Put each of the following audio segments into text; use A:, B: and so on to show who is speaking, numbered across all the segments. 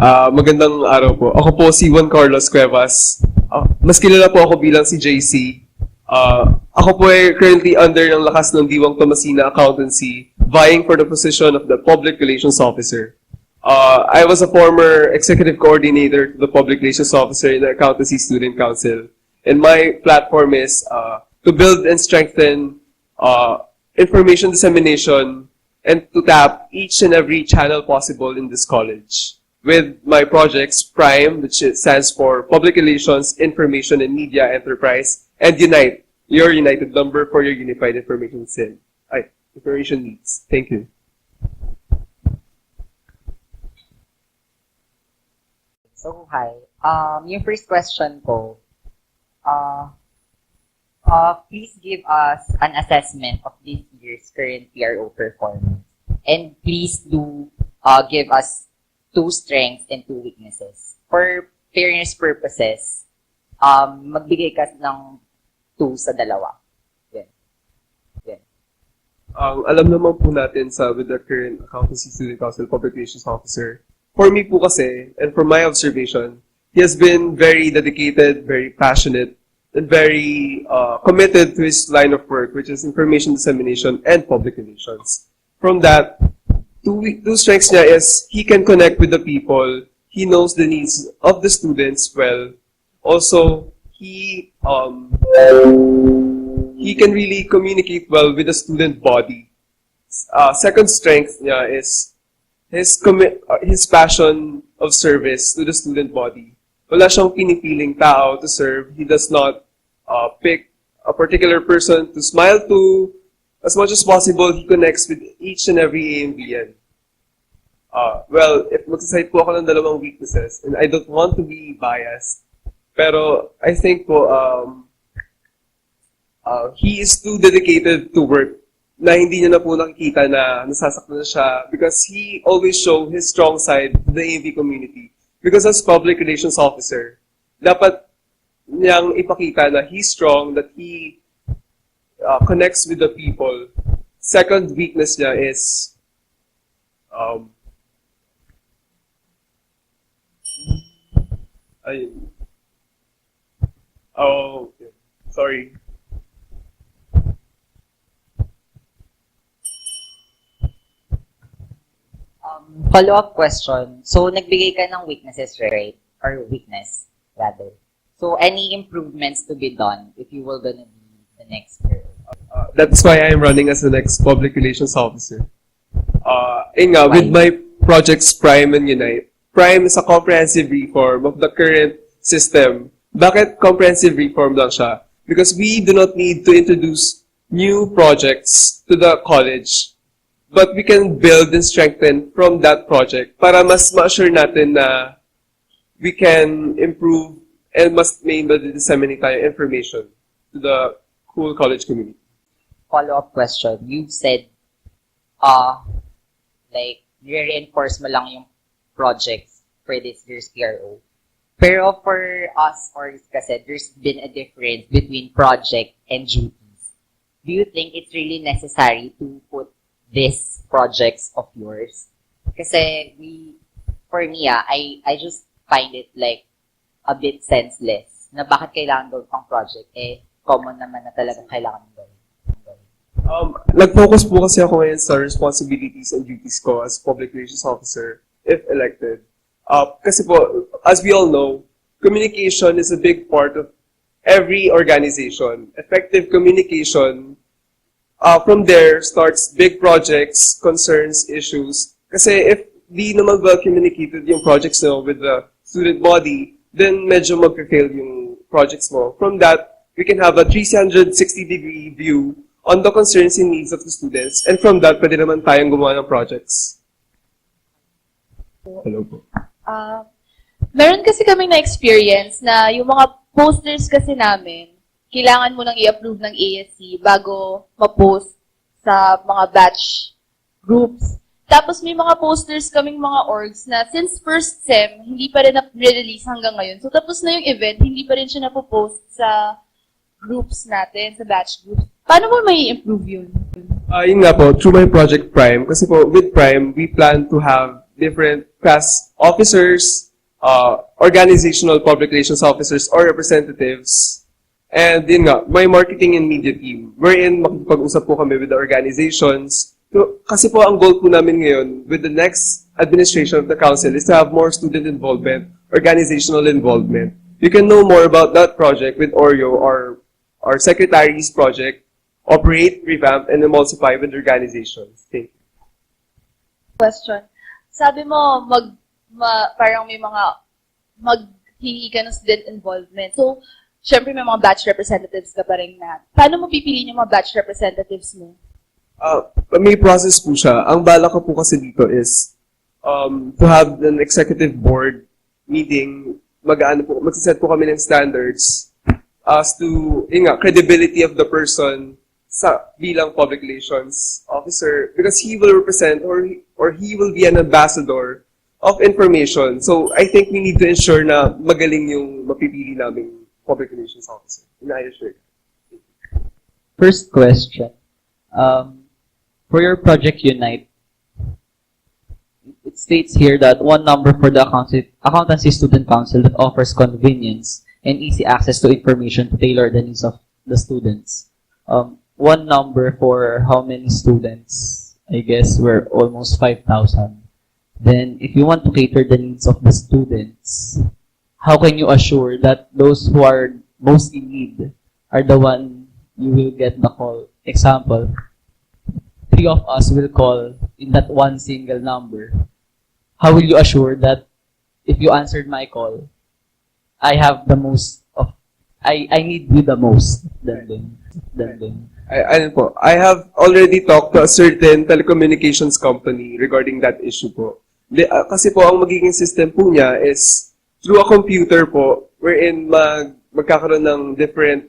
A: Magandang araw po. Ako po si Juan Carlos Cuevas. Mas kilala po ako bilang si JC. Ako po ay currently under ng Lakasdiwa Tomasina Accountancy, vying for the position of the Public Relations Officer. I was a former executive coordinator to the Public Relations Officer in the Accountancy Student Council. And my platform is to build and strengthen information dissemination and to tap each and every channel possible in this college. With my projects, PRIME, which stands for Public Relations, Information and Media Enterprise, and UNITE, your united number for your unified information needs. Thank you.
B: So, hi. Yung first question ko, please give us an assessment of this year's current PRO performance. And please do give us 2 strengths and 2 weaknesses. For fairness purposes, magbigay ka ng 2 sa dalawa. Yan.
A: Alam naman po natin with the current Accountancy Student Council Public Relations Officer, for me po kasi, and from my observation, he has been very dedicated, very passionate, and very committed to his line of work, which is information dissemination and public relations. From that, two strengths niya is he can connect with the people, he knows the needs of the students well. Also, he can really communicate well with the student body. Second strength niya is his passion of service to the student body. Wala siyang pinipiling tao to serve. He does not pick a particular person to smile to. As much as possible, he connects with each and every AMBN. Well, if magsasite po ako ng dalawang weaknesses, and I don't want to be biased, pero I think po, he is too dedicated to work na hindi niya na po nakikita na nasasaktan na siya because he always show his strong side to the AMB community. Because as public relations officer, dapat niyang ipakita na he's strong, that he connects with the people. Second weakness niya is sorry.
B: Follow-up question. So, nagbigay ka ng weaknesses, right? Or weakness, rather. So, any improvements to be done if you were gonna be the next year?
A: That's why I'm running as the next public relations officer. With my projects PRIME and UNITE, PRIME is a comprehensive reform of the current system. Bakit comprehensive reform lang siya? Because we do not need to introduce new projects to the college, but we can build and strengthen from that project para mas ma-assure natin na we can improve and mas may disseminate tayo information to the whole college community.
B: Follow-up question. You said, reinforce mo lang yung projects for this year's PRO. Pero for us orgs kasi, there's been a difference between project and duties. Do you think it's really necessary to put these projects of yours? Kasi for me, I just find it like a bit senseless na bakit kailangan gawin pang project, common naman na talagang kailangan gawin.
A: Nag-focus po kasi ako ngayon sa responsibilities and duties ko as public relations officer if elected. Kasi po, as we all know, communication is a big part of every organization. Effective communication from there starts big projects, concerns, issues. Kasi if di naman well communicated yung projects mo with the student body, then medyo mag-fail yung projects mo. From that, we can have a 360-degree view on the concerns and needs of the students. And from that, pwede naman tayong gumawa ng projects. Hello po.
C: Meron kasi kaming na-experience na yung mga posters kasi namin, kailangan mo nang i-approve ng ASC bago ma-post sa mga batch groups. Tapos may mga posters kaming mga orgs na since first sem, hindi pa rin na-release hanggang ngayon. So tapos na yung event, hindi pa rin siya napopost sa groups natin, sa batch groups. Paano mo may improve yun?
A: Yun nga po, through my project PRIME, kasi po with PRIME, we plan to have different class officers, organizational public relations officers or representatives. And yun nga, may marketing and media team, wherein makikipag-usap po kami with the organizations. So, kasi po ang goal po namin ngayon with the next administration of the council is to have more student involvement, organizational involvement. You can know more about that project with Oreo or our secretary's project, operate, revamp, and emulsify with organizations. Thank you.
C: Question. Sabi mo, parang may mga maghingi ka ng student involvement. So, syempre may mga batch representatives ka pa rin na. Paano mo pipiliin yung mga batch representatives mo?
A: May process po siya. Ang bala ko po kasi dito is to have an executive board meeting, magsiset po kami ng standards as to credibility of the person sa bilang public relations officer because he will represent or he will be an ambassador of information. So I think we need to ensure na magaling yung mapipili naming public relations officer. Ina-assure.
D: First question. For your project Unite, it states here that one number for the Accountancy Student Council that offers convenience and easy access to information to tailor the needs of the students. One number for how many students? I guess we're almost 5,000. Then, if you want to cater the needs of the students, how can you assure that those who are most in need are the one you will get the call? Example, 3 of us will call in that one single number. How will you assure that if you answered my call, I have the most of, I need you the most than them.
A: I have already talked to a certain telecommunications company regarding that issue po. Kasi po ang magiging system po niya is through a computer po wherein magkakaroon ng different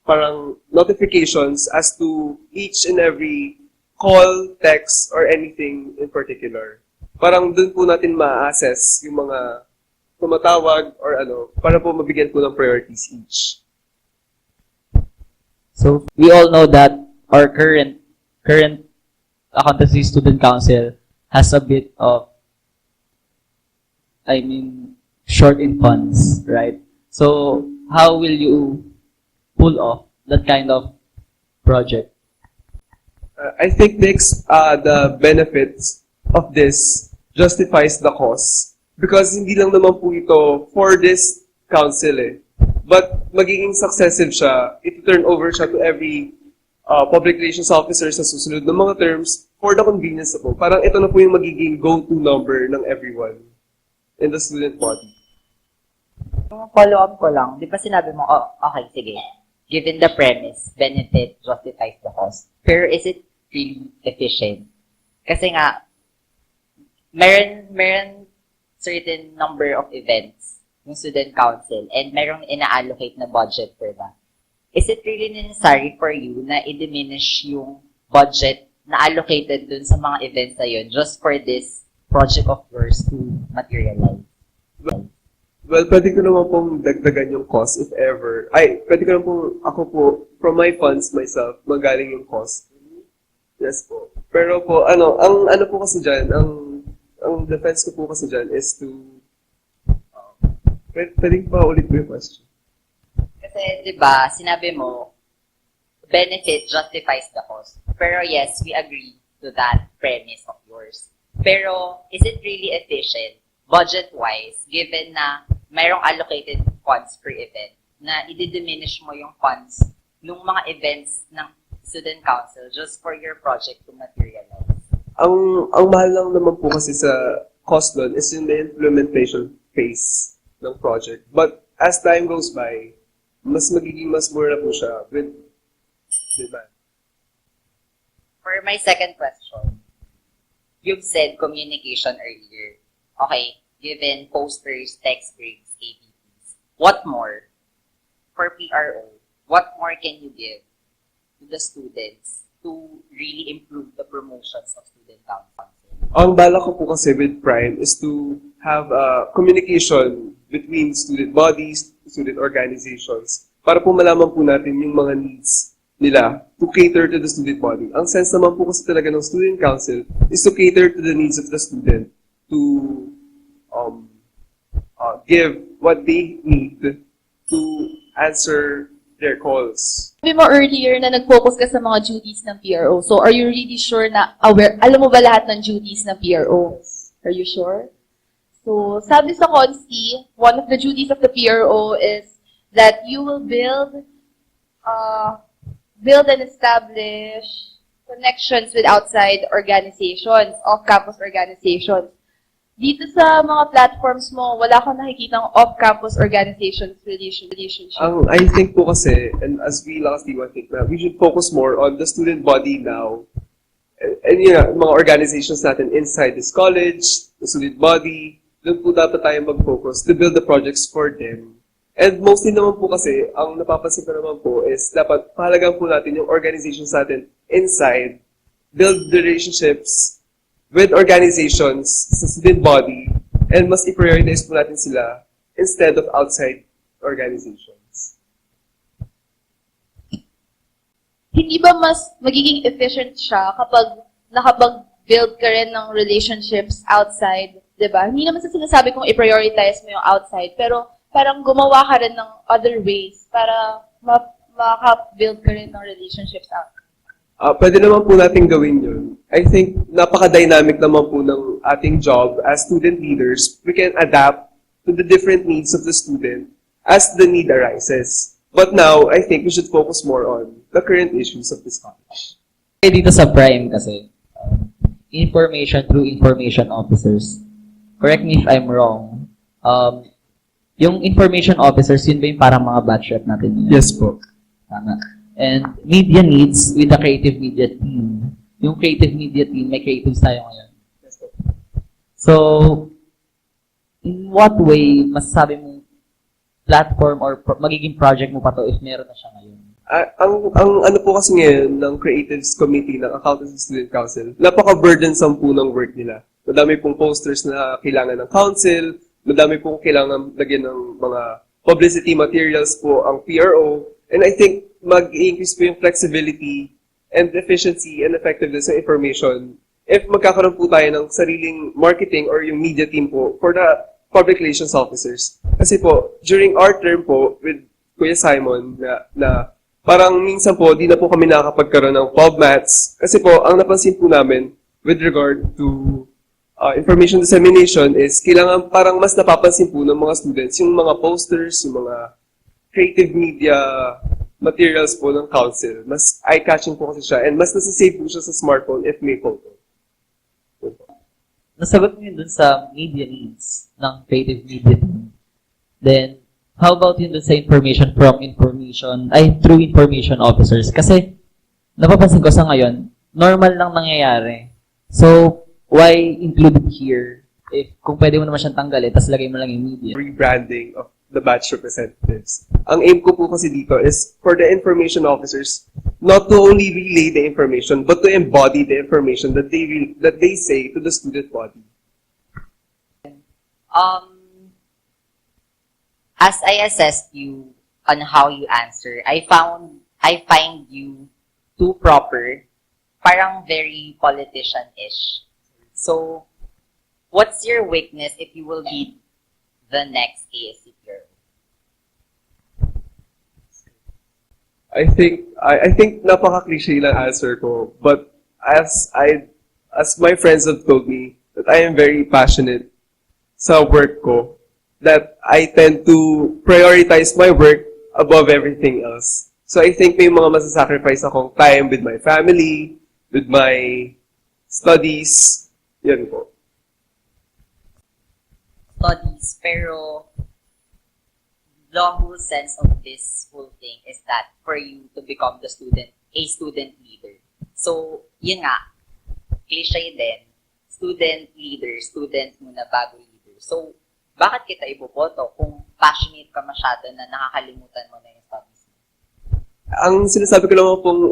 A: parang notifications as to each and every call, text, or anything in particular. Parang dun po natin ma-assess yung mga tumatawag or para po mabigyan po ng priorities each.
D: So, we all know that our current Accountancy Student Council has a bit of, short in funds, right? So, how will you pull off that kind of project?
A: I think the benefits of this justifies the cost. Because hindi lang naman po ito for this council But magiging successive siya, ito-turn over siya to every public relations officer sa susunod ng mga terms for the convenience po. Parang ito na po yung magiging go-to number ng everyone in the student body.
B: Follow-up ko lang, di ba sinabi mo, okay, sige, given the premise, benefit justifies the cost. Pero is it really efficient? Kasi nga, meron certain number of events yung student council and merong ina-allocate na budget for that. Is it really necessary for you na i-diminish yung budget na allocated dun sa mga events na yun just for this project of yours to materialize?
A: Well, pwede ko naman pong dagdagan yung cost if ever. Pwede ko naman pong, ako po, from my funds myself, magaling yung cost. Yes po. Pero po, ang po kasi dyan, ang defense ko po kasi dyan is to, pwede pa ulit po yung question.
B: Kasi, di ba, sinabi mo, benefit justifies the cost. Pero yes, we agree to that premise of yours. Pero, is it really efficient, budget-wise, given na mayroong allocated funds per event, na i-diminish mo yung funds ng mga events ng student council just for your project to materialize?
A: Ang mahal lang naman po kasi sa cost nun is in the implementation phase ng project. But as time goes by, mas magiging mas mura po siya with demand.
B: For my second question, you've said communication earlier. Okay, given posters, text breaks, APPs, what more? For PRO, what more can you give to the students to really improve the promotions of student council?
A: Ang bala ko po kasi with Prime is to have communication between student bodies, student organizations, para po malaman po natin yung mga needs nila to cater to the student body. Ang sense naman po kasi talaga ng student council is to cater to the needs of the student, to give what they need to answer their calls.
C: Sabi mo earlier na nag-focus ka sa mga duties ng PRO. So, are you really sure na aware? Alam mo ba lahat ng duties ng PRO? Are you sure? So, sabi sa Consti, one of the duties of the PRO is that you will build and establish connections with outside organizations, off-campus organizations. Dito sa mga platforms mo, wala kang nakikitang off-campus organizations relationship.
A: I think po kasi, and as we Lakasdiwa think na, we should focus more on the student body now. And yun nga, mga organizations natin inside this college, the student body, doon po dapat tayo mag-focus to build the projects for them. And mostly naman po kasi, ang napapansin ko naman po is dapat pahalagan po natin yung organizations natin inside, build the relationships with organizations sa student body, and mas i-prioritize po natin sila instead of outside organizations.
C: Hindi ba mas magiging efficient siya kapag nakapag-build ka rin ng relationships outside, di ba? Hindi naman sa sinasabi kong i-prioritize mo yung outside, pero parang gumawa ka rin ng other ways para maka-build ka rin ng relationships outside.
A: Pwede naman po natin gawin yun. I think napaka-dynamic naman po ng ating job as student leaders. We can adapt to the different needs of the student as the need arises. But now, I think we should focus more on the current issues of this college.
D: Dito sa Prime kasi, information through information officers. Correct me if I'm wrong. Yung information officers, yun ba yung parang mga batch rep natin?
A: Yes po.
D: Tama. And media needs with the creative media team. Yung creative media team, may creatives tayo ngayon.
A: Yes po.
D: So, in what way, masasabi mo platform or magiging project mo pa to if meron na siya ngayon?
A: Ang ano po kasi ngayon ng Creatives Committee ng Accountancy Student Council, napaka-burdensome po ng work nila. Madami pong posters na kailangan ng council, madami pong kailangan lagyan ng mga publicity materials po ang PRO, and I think mag-increase po yung flexibility and efficiency and effectiveness ng information if magkakaroon po tayo ng sariling marketing or yung media team po for the public relations officers. Kasi po, during our term po with Kuya Simon na parang minsan po, di na po kami nakakapagkaroon ng PubMats. Kasi po, ang napansin po namin with regard to information dissemination is kailangan parang mas napapansin po ng mga students yung mga posters, yung mga creative media materials po ng council. Mas eye-catching po kasi siya and mas nasasave po siya sa smartphone if may photo.
D: Nasagot mo yun dun sa media needs ng creative media team. Then, how about yun dun sa information through information officers? Kasi, napapansin ko sa ngayon, normal lang nangyayari. So, why include it here? If, kung pwede mo naman siyang tanggalin, tapos lagay mo lang yung media.
A: Rebranding of the batch representatives. Ang aim ko po kasi dito is for the information officers not to only relay the information but to embody the information that they say to the student body.
B: As I assessed you on how you answer, I find you too proper, parang very politician-ish. So, what's your weakness if you will be the next ASC PRO?
A: I think napaka-cliche lang answer ko, but as my friends have told me that I am very passionate sa work ko, that I tend to prioritize my work above everything else. So I think may mga masasacrifice akong time with my family, with my studies, yan po.
B: Studies, pero the whole sense of this whole thing is that for you to become a student leader. So, yun nga, cliche din, student leader, student muna bago leader. So, bakit kita iboboto kung passionate ka masyado na nakakalimutan mo na yung studies mo?
A: Ang sinasabi ko naman pong,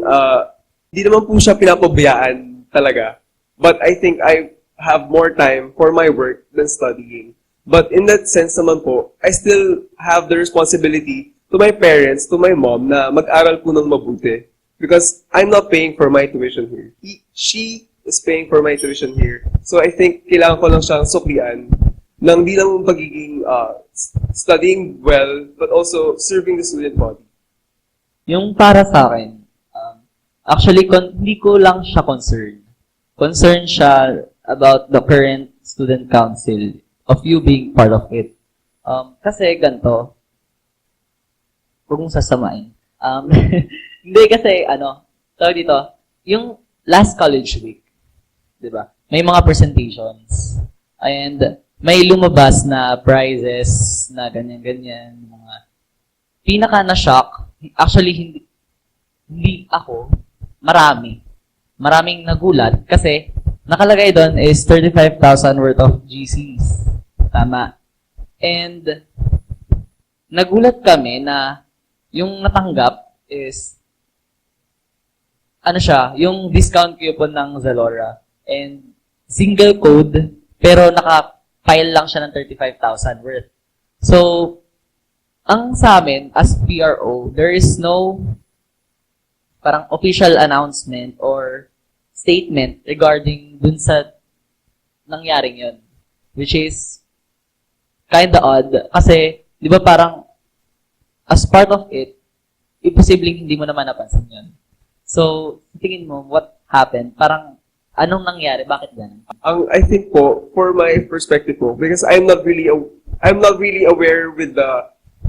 A: di naman po siya pinapabayaan talaga. But I think I have more time for my work than studying. But in that sense naman po, I still have the responsibility to my parents, to my mom, na mag-aral po ng mabuti. Because I'm not paying for my tuition here. She is paying for my tuition here. So I think kailangan ko lang siyang suklian ng di lang pagiging studying well, but also serving the student body.
D: Yung para sa akin, actually, hindi ko lang siya concerned. Concerned siya about the current student council, of you being part of it. Kasi ganito, huwag mong sasamain. Hindi kasi, tawag dito, yung last college week, di ba? May mga presentations. And may lumabas na prizes na ganyan-ganyan. Mga pinaka na-shock. Actually, hindi ako. Maraming nagulat kasi nakalagay doon is 35,000 worth of GCs. Tama. And nagulat kami na yung natanggap is yung discount coupon ng Zalora. And single code, pero naka-file lang siya ng 35,000 worth. So, ang sa amin, as PRO, there is no parang official announcement or statement regarding dun sa nangyaring yun. Which is kinda odd. Kasi, di ba parang, as part of it, imposibleng hindi mo naman napansin yun. So, tingin mo, what happened? Parang, anong nangyari? Bakit ganun?
A: I think po, for my perspective po, because I'm not really aware with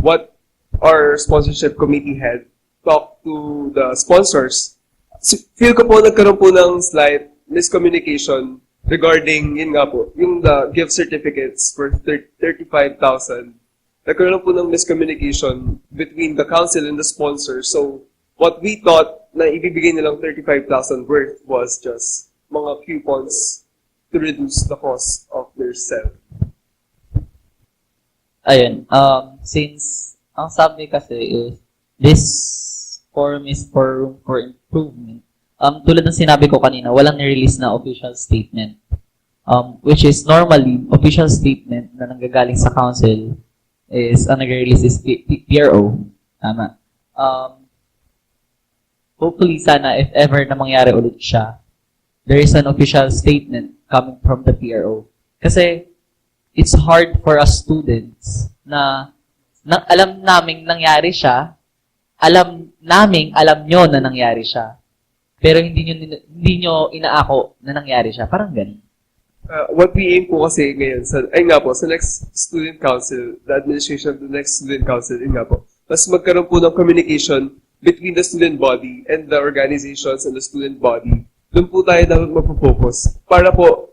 A: what our sponsorship committee had talked to the sponsors. Feel ko po nagkaroon po ng slight miscommunication regarding, yun nga po, yung the gift certificates for 35,000. Nagkaroon po ng miscommunication between the council and the sponsors. So, what we thought na ibibigay nilang 35,000 worth was just mga coupons to reduce the cost of their sell.
D: Ayun, since ang sabi kasi is, this forum is for room for improvement. Tulad ng sinabi ko kanina, walang nirelease na official statement. Which is normally, official statement na nanggagaling sa council is, ang nag-release is PRO. Tama. Hopefully, sana, if ever na mangyari ulit siya, there is an official statement coming from the PRO. Kasi, it's hard for us students na alam naming nangyari siya, alam nyo na nangyari siya, pero hindi nyo inaako na nangyari siya. Parang ganun.
A: What we aim po kasi ngayon, sa next student council, the administration of the next student council, mas magkaroon po ng communication between the student body and the organizations and the student body. Doon po tayo dapat magpo-focus. Para po,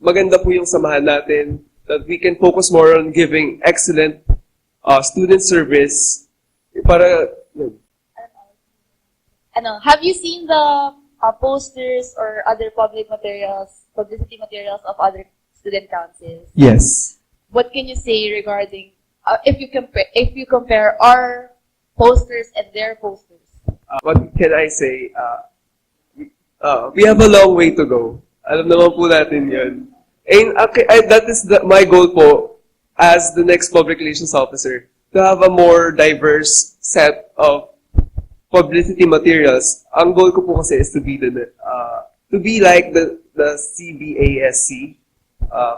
A: maganda po yung samahan natin, that we can focus more on giving excellent student service. Para,
C: Have you seen the posters or other publicity materials of other student councils?
A: yes.
C: What can you say regarding if you compare our posters and their posters?
A: What can I say? We have a long way to go. Alam naman po natin yun. And that is my goal po as the next public relations officer, to have a more diverse set of publicity materials. Ang goal ko po kasi is to be like the CBASC,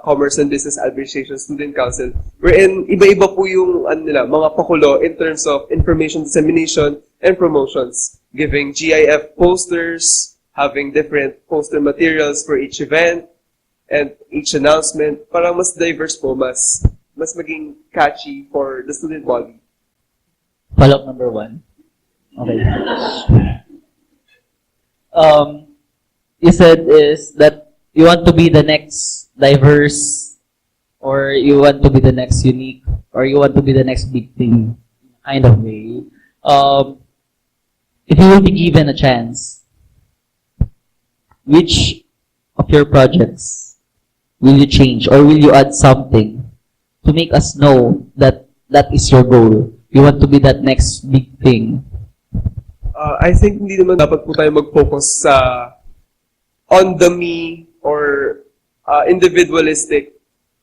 A: Commerce and Business Administration Student Council, wherein iba-iba po yung mga pakulo in terms of information dissemination and promotions, giving GIF posters, having different poster materials for each event and each announcement, para mas diverse po, mas maging catchy for the student body.
D: Follow-up number 1. Okay. You said is that you want to be the next diverse, or you want to be the next unique, or you want to be the next big thing, kind of way. If you will be given a chance, which of your projects will you change, or will you add something to make us know that that is your goal? You want to be that next big thing.
A: I think hindi naman dapat po tayo mag-focus sa on the me or individualistic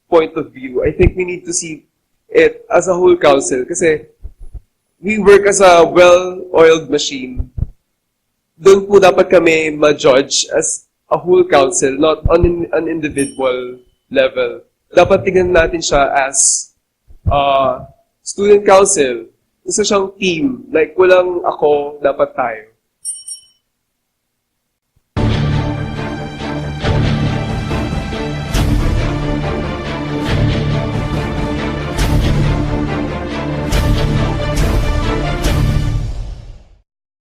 A: point of view. I think we need to see it as a whole council kasi we work as a well-oiled machine. doon po dapat kami ma-judge as a whole council, not on an individual level. Dapat tingnan natin siya as student council. Isa siyang team. Like, walang ako, dapat tayo.